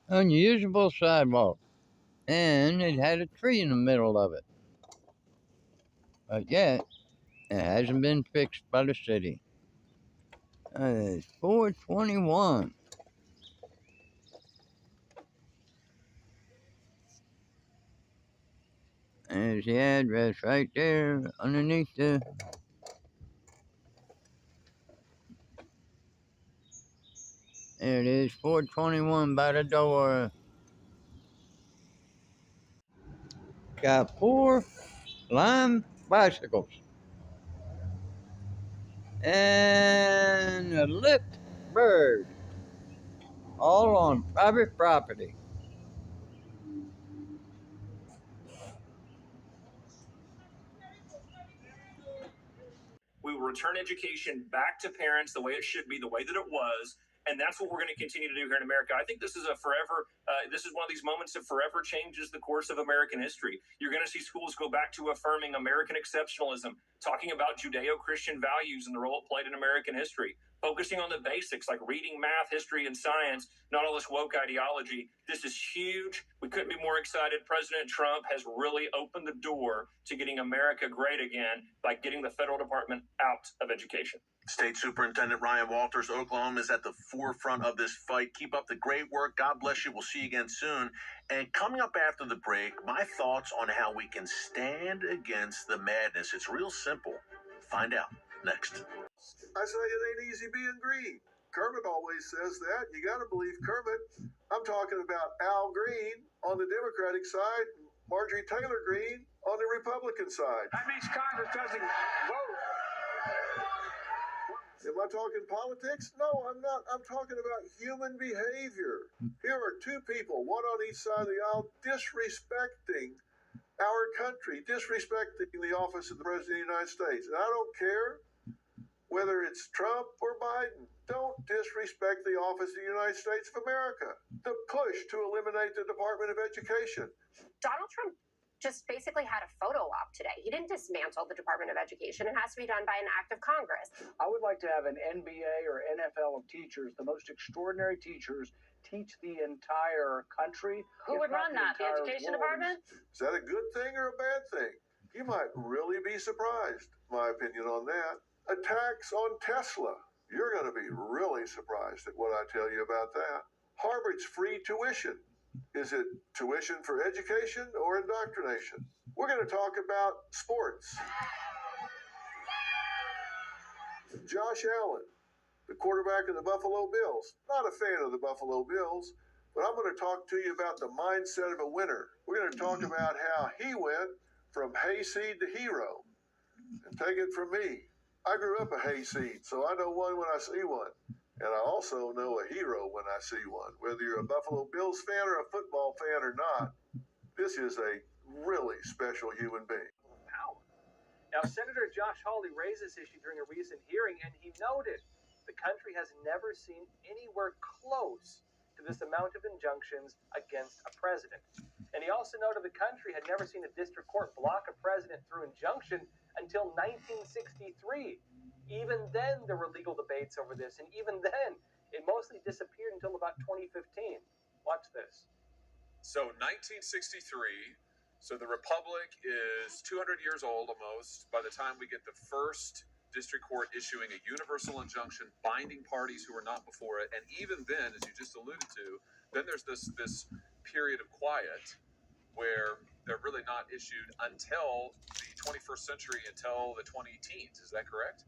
unusable sidewalk, and it had a tree in the middle of it. But yet, it hasn't been fixed by the city. It's 421. There's the address right there underneath the. There it is, 421 by the door. Got 4 lime bicycles and a lipped bird, all on private property. We will return education back to parents the way it should be, the way that it was. And that's what we're going to continue to do here in America. I think this is this is one of these moments that forever changes the course of American history. You're going to see schools go back to affirming American exceptionalism, talking about Judeo-Christian values and the role it played in American history, focusing on the basics like reading, math, history, and science, not all this woke ideology. This is huge. We couldn't be more excited. President Trump has really opened the door to getting America great again by getting the federal department out of education. State Superintendent Ryan Walters, Oklahoma is at the forefront of this fight. Keep up the great work. God bless you. We'll see you again soon. And coming up after the break, my thoughts on how we can stand against the madness. It's real simple. Find out next. I say it ain't easy being green. Kermit always says that. You got to believe Kermit. I'm talking about Al Green on the Democratic side, Marjorie Taylor Greene on the Republican side. That means Congress doesn't vote. Am I talking politics? No, I'm not. I'm talking about human behavior. Here are two people, one on each side of the aisle, disrespecting our country, disrespecting the office of the President of the United States. And I don't care whether it's Trump or Biden. Don't disrespect the office of the United States of America. The push to eliminate the Department of Education. Donald Trump just basically had a photo op today. He didn't dismantle the Department of Education. It has to be done by an act of Congress. I would like to have an NBA or NFL of teachers, the most extraordinary teachers, teach the entire country. Who would run that? The education department? Is that a good thing or a bad thing? You might really be surprised, my opinion on that. Attacks on Tesla. You're going to be really surprised at what I tell you about that. Harvard's free tuition. Is it tuition for education or indoctrination? We're going to talk about sports. Josh Allen, the quarterback of the Buffalo Bills. Not a fan of the Buffalo Bills, but I'm going to talk to you about the mindset of a winner. We're going to talk about how he went from hayseed to hero. And take it from me, I grew up a hayseed, so I know one when I see one. And I also know a hero when I see one. Whether you're a Buffalo Bills fan or a football fan or not, this is a really special human being. Power. Now, Senator Josh Hawley raised this issue during a recent hearing, and he noted the country has never seen anywhere close to this amount of injunctions against a president. And he also noted the country had never seen a district court block a president through injunction until 1963. Even then, there were legal debates over this, and even then, it mostly disappeared until about 2015. Watch this. So 1963, so the Republic is 200 years old almost by the time we get the first district court issuing a universal injunction binding parties who were not before it. And even then, as you just alluded to, then there's this period of quiet where they're really not issued until the 21st century, until the 2010s. Is that correct?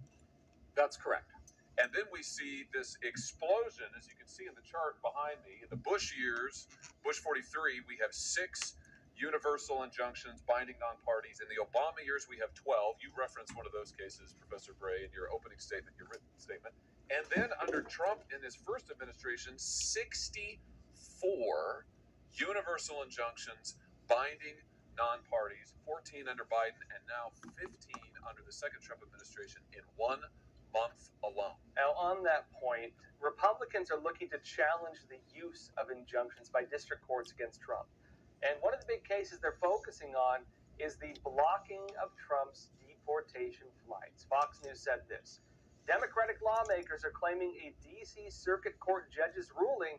That's correct. And then we see this explosion, as you can see in the chart behind me. In the Bush years, Bush 43, we have 6 universal injunctions binding non-parties. In the Obama years, we have 12. You referenced one of those cases, Professor Bray, in your opening statement, your written statement. And then under Trump in his first administration, 64 universal injunctions binding non-parties, 14 under Biden, and now 15 under the second Trump administration in 1 month alone. Now, on that point, Republicans are looking to challenge the use of injunctions by district courts against Trump. And one of the big cases they're focusing on is the blocking of Trump's deportation flights. Fox News said this. Democratic lawmakers are claiming a D.C. Circuit Court judge's ruling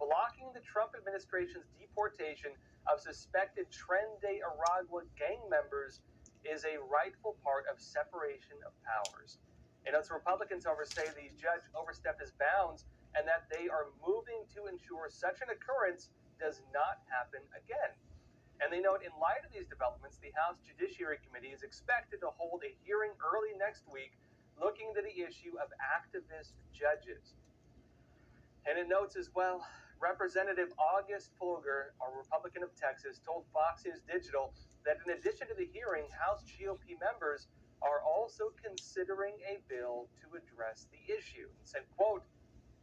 blocking the Trump administration's deportation of suspected Tren de Aragua gang members is a rightful part of separation of powers. And as Republicans say the judge overstepped his bounds and that they are moving to ensure such an occurrence does not happen again. And they note, in light of these developments, the House Judiciary Committee is expected to hold a hearing early next week looking into the issue of activist judges. And it notes as well, Representative August Folger, a Republican of Texas, told Fox News Digital that in addition to the hearing, House GOP members are also considering a bill to address the issue. He said, quote,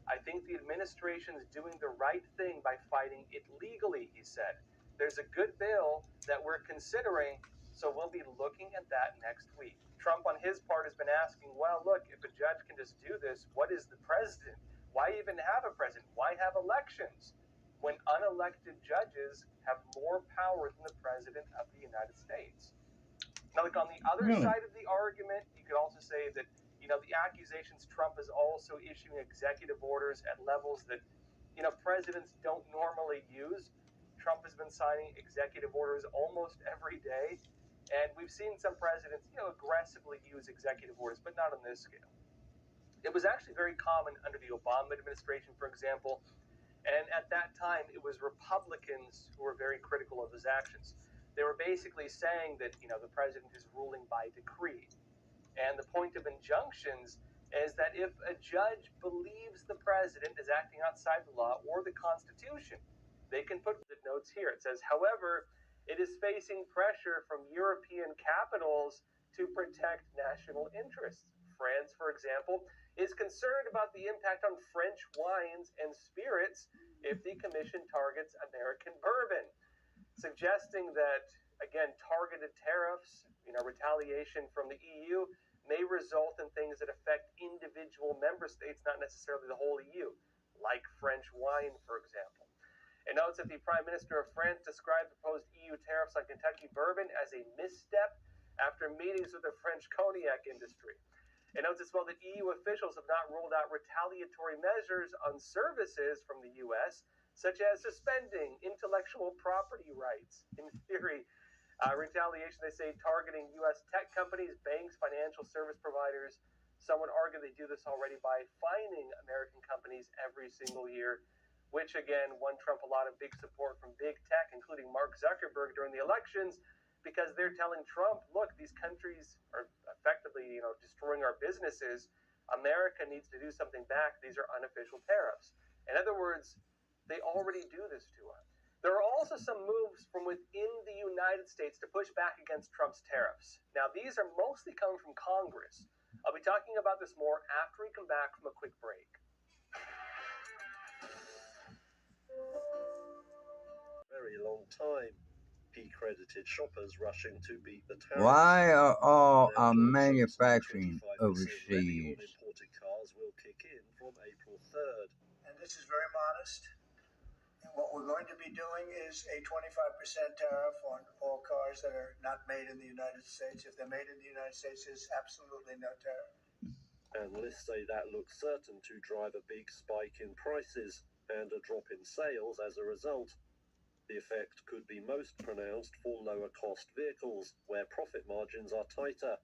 "I think the administration is doing the right thing by fighting it legally," he said. "There's a good bill that we're considering, so we'll be looking at that next week." Trump, on his part, has been asking, well, look, if a judge can just do this, what is the president? Why even have a president? Why have elections when unelected judges have more power than the president of the United States? Now, look, on the other side of the argument, you could also say that, the accusations Trump is also issuing executive orders at levels that, presidents don't normally use. Trump has been signing executive orders almost every day. And we've seen some presidents, aggressively use executive orders, but not on this scale. It was actually very common under the Obama administration, for example. And at that time, it was Republicans who were very critical of his actions. They were basically saying that, the president is ruling by decree. And the point of injunctions is that if a judge believes the president is acting outside the law or the Constitution, they can put the notes here. It says, however, it is facing pressure from European capitals to protect national interests. France, for example, is concerned about the impact on French wines and spirits if the commission targets American bourbon, suggesting that, again, targeted tariffs, retaliation from the EU may result in things that affect individual member states, not necessarily the whole EU, like French wine, for example. It notes that the Prime Minister of France described proposed EU tariffs on Kentucky bourbon as a misstep after meetings with the French cognac industry. It notes as well that EU officials have not ruled out retaliatory measures on services from the U.S., such as suspending intellectual property rights. In theory, retaliation, they say, targeting U.S. tech companies, banks, financial service providers. Some would argue they do this already by fining American companies every single year, which, again, won Trump a lot of big support from big tech, including Mark Zuckerberg during the elections, because they're telling Trump, look, these countries are effectively, destroying our businesses. America needs to do something back. These are unofficial tariffs. In other words, they already do this to us. There are also some moves from within the United States to push back against Trump's tariffs. Now, these are mostly coming from Congress. I'll be talking about this more after we come back from a quick break. Very long time. He credited shoppers rushing to beat the tariffs. Why are all our Now, manufacturing 25% overseas? levy on imported cars will kick in from April 3rd. And this is very modest. And what we're going to be doing is a 25% tariff on all cars that are not made in the United States. If they're made in the United States, there's absolutely no tariff. Analysts say that looks certain to drive a big spike in prices and a drop in sales as a result. The effect could be most pronounced for lower-cost vehicles, where profit margins are tighter.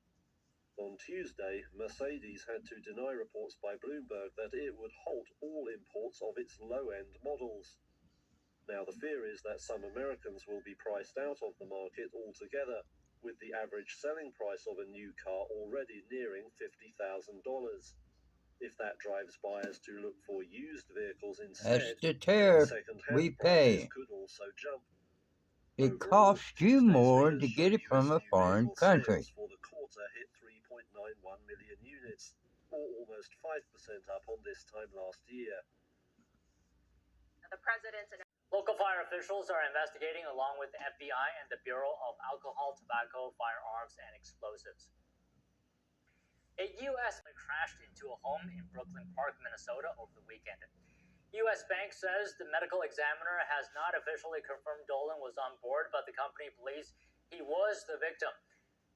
On Tuesday, Mercedes had to deny reports by Bloomberg that it would halt all imports of its low-end models. Now, the fear is that some Americans will be priced out of the market altogether, with the average selling price of a new car already nearing $50,000. If that drives buyers to look for used vehicles instead, That's the tariff we pay. could also jump. It Overall, costs you Tuesday's more figures to get show it from a US new foreign vehicle country. sales for the quarter hit 3.91 million units, or almost 5% up on this time last year. The president's Local fire officials are investigating along with the FBI and the Bureau of Alcohol, Tobacco, Firearms, and Explosives. A U.S. crashed into a home in Brooklyn Park, Minnesota over the weekend. U.S. Bank says the medical examiner has not officially confirmed Dolan was on board, but the company believes he was the victim.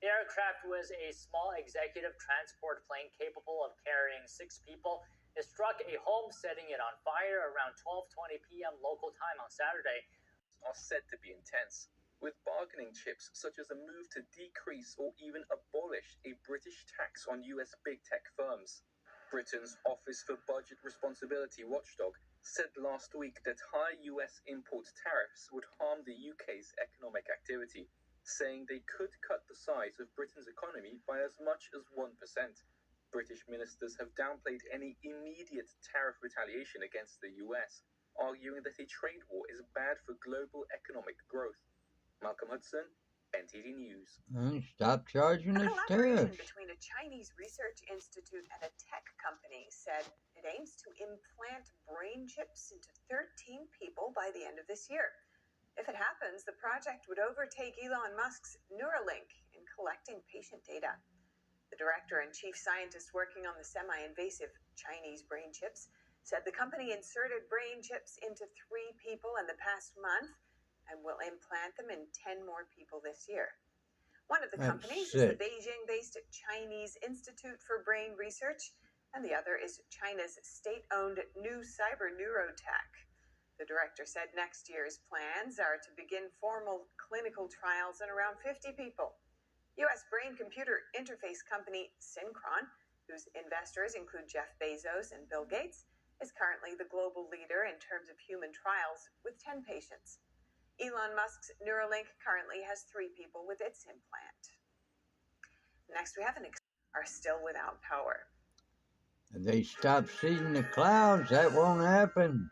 The aircraft was a small executive transport plane capable of carrying 6 people It struck a home, setting it on fire around 12:20 p.m. local time on Saturday. Are said to be intense, with bargaining chips such as a move to decrease or even abolish a British tax on US big tech firms. Britain's Office for Budget Responsibility watchdog said last week that high US import tariffs would harm the UK's economic activity, saying they could cut the size of Britain's economy by as much as 1%. British ministers have downplayed any immediate tariff retaliation against the US, arguing that a trade war is bad for global economic growth. Malcolm Hudson, NTD News. Stop charging A us collaboration tariffs. between a Chinese research institute and a tech company said it aims to implant brain chips into 13 people by the end of this year. If it happens, the project would overtake Elon Musk's Neuralink in collecting patient data. The director and chief scientist working on the semi-invasive Chinese brain chips said the company inserted brain chips into 3 people in the past month and will implant them in 10 more people this year. One of the companies is the Beijing-based Chinese Institute for Brain Research, and the other is China's state-owned New Cyber Neurotech. The director said next year's plans are to begin formal clinical trials in around 50 people. U.S. brain-computer interface company Synchron, whose investors include Jeff Bezos and Bill Gates, is currently the global leader in terms of human trials with 10 patients. Elon Musk's Neuralink currently has 3 people with its implant. Next, we have are still without power. If they stop seeding the clouds, that won't happen.